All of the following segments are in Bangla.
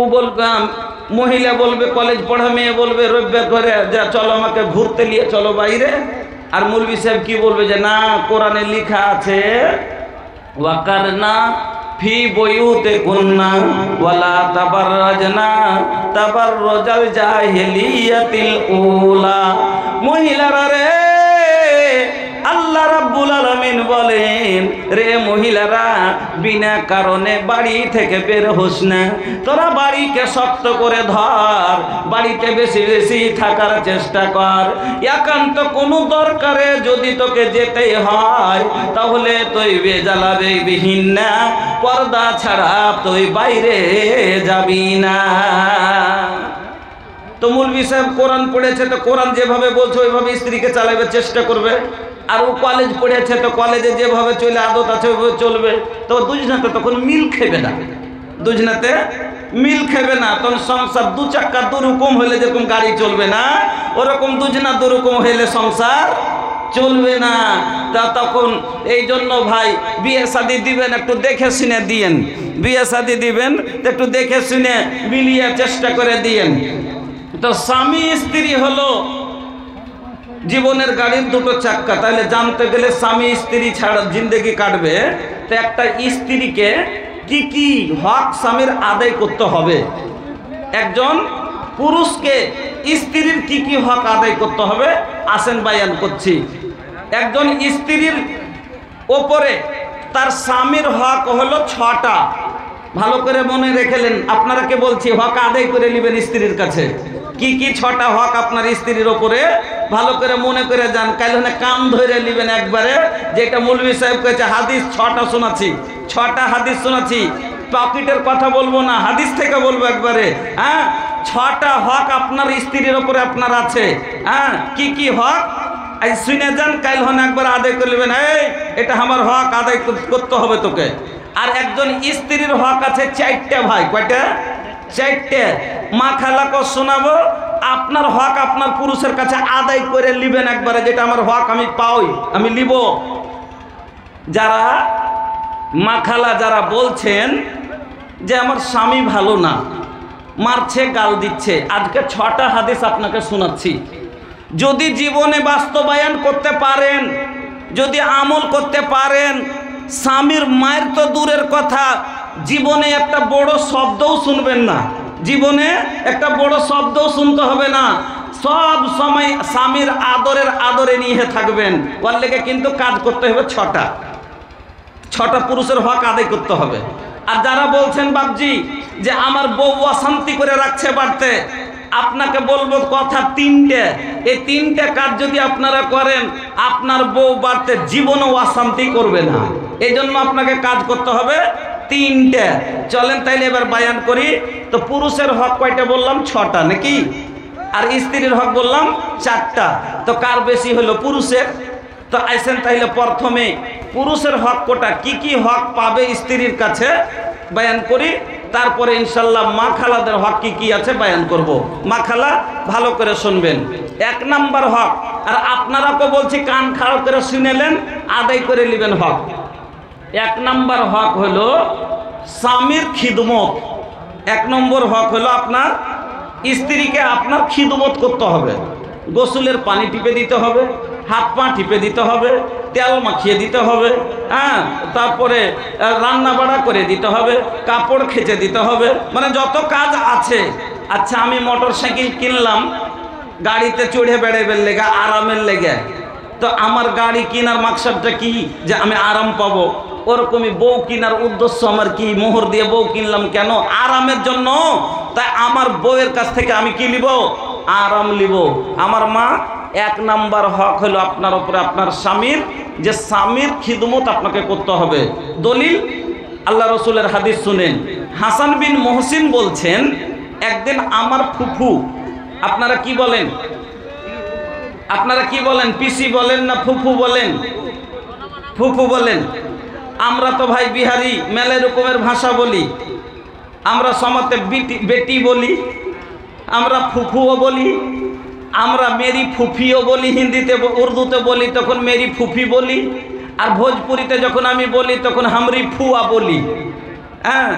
ও বলবে, মহিলা বলবে কলেজ পড়া মেয়ে বলবে রবিবার করে যা চলো আমাকে ঘুরতে নিয়ে চলো বাইরে। আর মৌলভী সাহেব কি বলবে যে না, কোরআনে লেখা আছে ওয়াকারনা ফি বুয়ুতিকুন্না ওয়ালা তাবাররাজনা তাবাররুজাল জাহিলিয়াতিল উলা। মহিলারা রে, আল্লাহ রাব্বুল আলামিন বলেন, রে মহিলারা বিনা কারণে বাড়ি থেকে বের হোস না। তোরা বাড়িকে শক্ত করে ধর, বাড়িতে বেশি বেশি থাকার চেষ্টা কর। একান্ত কোনো দরকারে যদি তোকে যেতে হয় তাহলে তুই বেজালাবে বিহীন না, পর্দা ছাড়া তুই বাইরে যাবি না। তো মৌলভী সাহেব কোরআন পড়েছে, তো কোরআন যেভাবে বলছে ওইভাবে স্ত্রীকে চালাবে চেষ্টা করবে। আর ও কলেজ পড়েছে, তো কলেজে যেভাবে চলে আদত আছে ওইভাবে চলবে। তো দুজনাতে তখন মিল খেবে না, দুজনাতে মিল খেবে না। তখন সংসার দু চাক্কা দুরকম হইলে যেরকম গাড়ি চলবে না, ওরকম দুজনা দুরকম হইলে সংসার চলবে না। তা তখন এই জন্য ভাই বিয়ে শাদি দিবেন একটু দেখে শুনে দিয়েন, বিয়ে শাদি দিবেন একটু দেখে শুনে মিলিয়ে চেষ্টা করে দিয়েন। তো স্বামী স্ত্রী হলো জীবনের গাড়ির দুটো চাক্কা, তাহলে জানতে গেলে স্বামী স্ত্রী ছাড়া জিন্দেগি কাটবে। তো একটা স্ত্রীকে কি কি হক স্বামীর আদায় করতে হবে, একজন পুরুষকে স্ত্রীর কি কি হক আদায় করতে হবে আসেন বায়ান করছি। একজন স্ত্রীর ওপরে তার স্বামীর হক হলো 6টা। ভালো করে মনে রেখেলেন, আপনারাকে বলছি হক আদায় করে নেবেন স্ত্রীর কাছে। কি কি 6টা হক আপনার স্ত্রীর ওপরে ভালো করে মনে করে যান, কাল কান ধরে নেবেন একবারে। যেটা মৌলভী সাহেব কয়েছে হাদিস 6টা শোনাচ্ছি, 6টা হাদিস শোনাচ্ছি, পকেটের কথা বলবো না, হাদিস থেকে বলবো একবারে। হ্যাঁ, 6টা হক আপনার স্ত্রীর ওপরে আপনার আছে। হ্যাঁ, কি কি হক শুনে যান, কাল একবার আদায় করে নেবেন। এই এটা আমার হক আদায় করতে হবে তোকে। আর একজন স্ত্রীর হক আছে 4টে ভাই। কয়টা? 4টে। মা খালাকে শোনাবো, আপনার হক আপনার পুরুষের কাছে আদায় করে নিবেন একবারে, যেটা আমার হক আমি পাই, আমি নিব। যারা মা খালা যারা বলছেন যে আমার স্বামী ভালো না, মারছে গাল দিচ্ছে, আজকে 6টা হাদিস আপনাকে শোনাচ্ছি। যদি জীবনে বাস্তবায়ন করতে পারেন, যদি আমল করতে পারেন, স্বামীর মায়ের তো দূরের কথা, জীবনে একটা বড় শব্দও শুনবেন না, জীবনে একটা বড় শব্দও শুনতে হবে না। সব সময় স্বামীর আদরে নিয়ে থাকবেন। ওর লেগে কিন্তু কাজ করতে হবে 6টা পুরুষের হক আদায় করতে হবে। আর যারা বলছেন বাবজি যে আমার বউ অশান্তি করে রাখছে বাড়তে, আপনাকে বলবো কথা 3টে। এই 3টে কাজ যদি আপনারা করেন, আপনার বউ বাড়তে জীবনও অশান্তি করবে না। এই জন্য আপনাকে কাজ করতে হবে 3টে। চলেন তাইলে এবার বায়ান করি। তো পুরুষের হক কয়টা বললাম? 6টা নাকি? আর স্ত্রীর হক বললাম 4টা। তো কার বেশি হলো? পুরুষের। তো আইসেন তাইলে প্রথমে পুরুষের হক কোটা, কি কি হক পাবে স্ত্রীর কাছে বায়ান করি। তারপরে ইনশাল্লাহ মা খালাদের হক কি কি আছে বায়ান করব। মা খালা ভালো করে শুনবেন। 1 নাম্বার হক, আর আপনারাকে বলছি কান খাড়া করে শুনেলেন, আদায় করে নেবেন হক। 1 নাম্বার হক হলো স্বামীর খিদমত। 1 নম্বর হক হলো আপনার স্ত্রীকে আপনার খিদমত করতে হবে। গোসলের পানি টিপে দিতে হবে, হাত পা টিপে দিতে হবে, তেল মাখিয়ে দিতে হবে। হ্যাঁ, তারপরে রান্না বাড়া করে দিতে হবে, কাপড় খেচে দিতে হবে, মানে যত কাজ আছে। আচ্ছা, আমি মোটর সাইকেল কিনলাম গাড়িতে চড়ে বেড়াইবার লেগে, আরামের লেগে। তো আমার গাড়ি কেনার মাকসাদটা কি? যে আমি আরাম পাবো। ওরকমই বউ কেনার উদ্দেশ্য আমার কি? মোহর দিয়ে বউ কিনলাম কেন? আরামের জন্য। তাই আমার বউয়ের কাছ থেকে আমি কি নিব? আরাম নিব। আমার মা 1 নাম্বার হক হলো আপনার উপরে আপনার স্বামীর, যে স্বামীর খিদমত আপনাকে করতে হবে। দলিল আল্লাহ রসুলের হাদিস শুনেন। হাসান বিন মহসিন বলছেন, একদিন আমার ফুফু, আপনারা কি বলেন? আপনারা কি বলেন? পিসি বলেন না ফুফু বলেন? ফুফু বলেন। আমরা তো ভাই বিহারি, মেলে রকমের ভাষা বলি। আমরা সমাতে বেটি বলি, আমরা ফুফুও বলি, আমরা মেরি ফুফিও বলি। হিন্দিতে উর্দুতে বলি তখন মেরি ফুফি বলি, আর ভোজপুরিতে যখন আমি বলি তখন হামরি ফুয়া বলি। হ্যাঁ,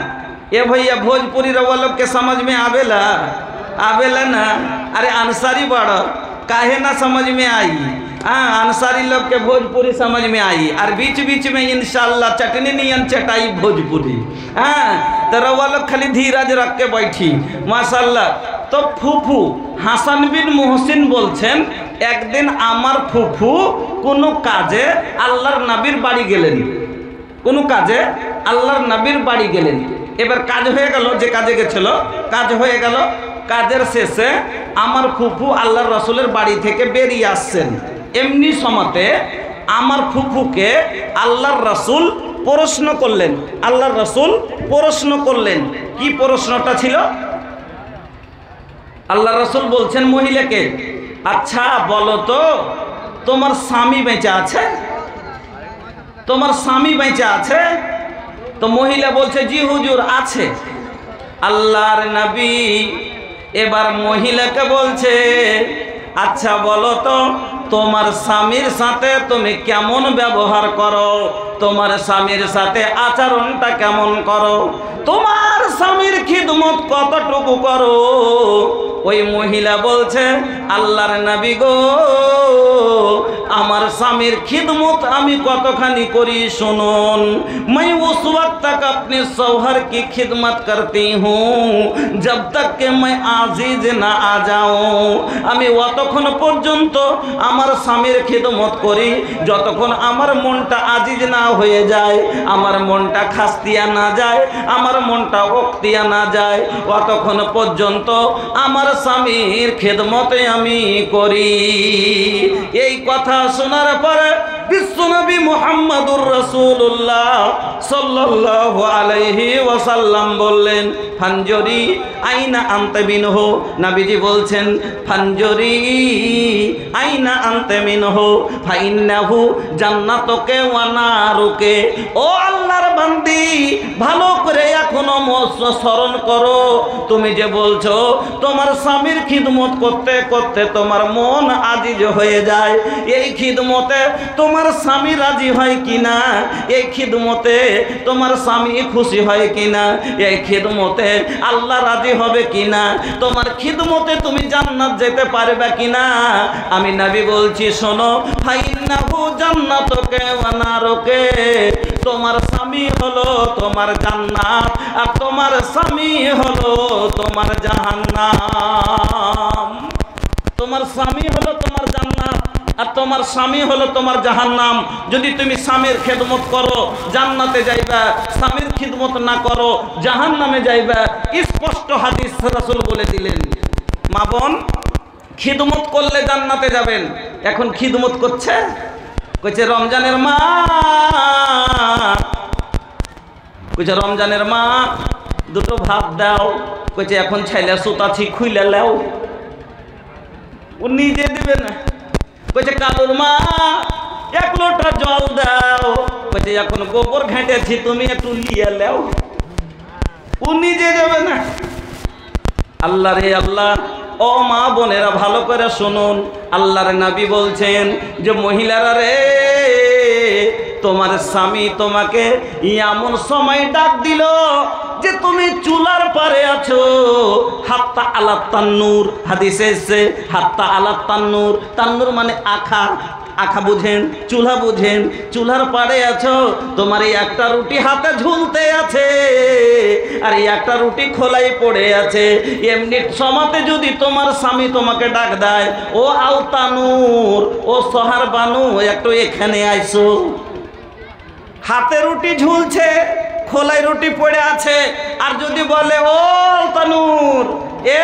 ये भैया भोजपुरी रवा लोग के समझ में आवेला आवेला ना? अरे अंसारी बड़ा काहे ना समझ में आई? हाँ, अंसारी लोग के भोजपुरी समझ में आई और बीच बीच में इंशाल्लाह चटनी नियन चटाई भोजपुरी। हाँ, तो रवा लोग खाली धीरज रख के बैठी माशाल्लाह। तो फुफू हासान बिन मोहसिन बोलছেন একদিন আমার ফুফু কোনো কাজে আল্লাহর নবীর বাড়ি গেলেন, কোনো কাজে আল্লাহর নবীর বাড়ি গেলেন। এবার কাজ হয়ে গেল, যে কাজে গেছিল কাজ হয়ে গেল, কাজের শেষে আমার ফুফু আল্লাহর রাসূলের বাড়ি থেকে বেরিয়ে আসছেন। এমনি সময়তে আমার ফুফুকে আল্লাহর রাসূল প্রশ্ন করলেন, আল্লাহর রাসূল প্রশ্ন করলেন। কি প্রশ্নটা ছিল? আল্লাহ রাসূল বলছেন মহিলাকে, আচ্ছা বলো তো তোমার স্বামী বেঁচে আছে? তোমার স্বামী বেঁচে আছে? তো মহিলা বলছে জি হুজুর আছে। আল্লাহর নবী এবার মহিলাকে বলছে, আচ্ছা বলো তো তোমার স্বামীর সাথে তুমি কেমন ব্যবহার করো, তোমার স্বামীর সাথে আচরণটা কেমন করো, তোমার স্বামীর খিদমত কতটুকু করো? ওই মহিলা বলছে, আল্লাহর নবী গো আমার স্বামীর খিদমত আমি কতখানি করি শুনুন। मैं उस वक्त तक अपने शौहर की खिदमत करती हूँ जब तक कि मैं आजीज ना आ जाऊँ। আমি অতক্ষণ পর্যন্ত আমার স্বামীর খিদমত করি যতক্ষণ আমার মনটা আজিজ না হয়ে যায়, আমার মনটা খাস্তিয়া না যায়, আমার মনটা ওক্তিয়া না যায়, অতক্ষণ পর্যন্ত আমার স্বামীর খিদমতে আমি করি। এই কথা শোনার পরে বিশ্বনবী মুহাম্মদুর রাসূলুল্লাহ সাল্লাল্লাহু আলাইহি ওয়াসাল্লাম বললেন, ফানজরি আইনা আনতা মিনহু। নবীজি বলছেন, ফানজরি আইনা আনতা মিনহু ফাইন্নাহু জান্নাতুকে ওয়া নারুকে। ও আল্লাহর বান্দি, ভালো করে এখনো স্মরণ করো, তুমি যে বলছো তোমার স্বামীর খিদমত করতে করতে তোমার মন আজিজ হয়ে যায়, এই খিদমতে তোমার স্বামী রাজি হয় কিনা, এই খিদমতে তোমার স্বামী খুশি হয় কিনা, এই খিদমতে আল্লাহ রাজি হবে কিনা, তোমার খিদমতে তুমি জান্নাত যেতে পারবে কিনা? আমি নবী বলছি শোনো, ফাইন্নাহু জান্নাতুকে ওয়া নারুকে। তোমার স্বামী হলো তোমার জান্নাত আর তোমার স্বামী হলো তোমার জাহান্নাম। তোমার স্বামী হলো তোমার জান্নাত আর তোমার স্বামী হলো তোমার জাহান্নাম। যদি তুমি স্বামীর খেদমত করো জান্নাতে যাইবা, স্বামীর খিদমত না করো জাহান্নামে যাইবা। স্পষ্ট হাদিস রাসূল বলে দিলেন। মা বোন, খিদমত করলে জান্নাতে যাবেন। এখন খিদমত করছে, কইছে রমজানের মা, কইছে রমজানের মা দুটো ভাত দাও, কইছে এখন ছাইলে সুতাছি খুইলে লাও, ও নিজে দিবে না। কইছে কালুর মা এক লোটা জল দাও, কইছে এখন গোবর ঘেঁটেছি তুমি একটু লিয়ে লাও, ও নিজে যাবে না। আল্লাহ রে আল্লাহ, ও মা বোনেরা ভালো করে শুনুন, আল্লাহর নবী বলছেন যে মহিলারা রে, তোমার স্বামী তোমাকে এমন সময় ডাক দিল যে তুমি চুলার পারে আছো, হাত্তা আলা তান্নুর, হাদিসে এসেছে হাত্তা আলা তান্নুর। তান্নুর মানে আখা, আখা বুঝেন, চুলা বুঝেন, চুলার পাড়ে আছো, তোমার এই একটা রুটি হাতে ঝুলতে আছে আর এই একটা রুটি খোলাই পড়ে আছে। এমনি সমাতে যদি তোমার স্বামী তোমাকে ডাক দেয়, ও আওতানুর, ও সোহার বানু, একটু এখানে আইসো, হাতে রুটি ঝুলছে, খোলাই রুটি পড়ে আছে, আর যদি বলে ও তানুর, এ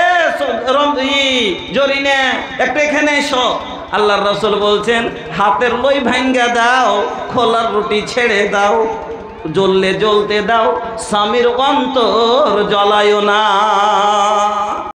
জরিনে একটু এখানে এসো, আল্লাহর রাসূল বলছেন হাতের লই ভাঙ্গা দাও, খোলার রুটি ছেড়ে দাও, জ্বললে জ্বলতে দাও, স্বামীর অন্তর জ্বলায়ও না।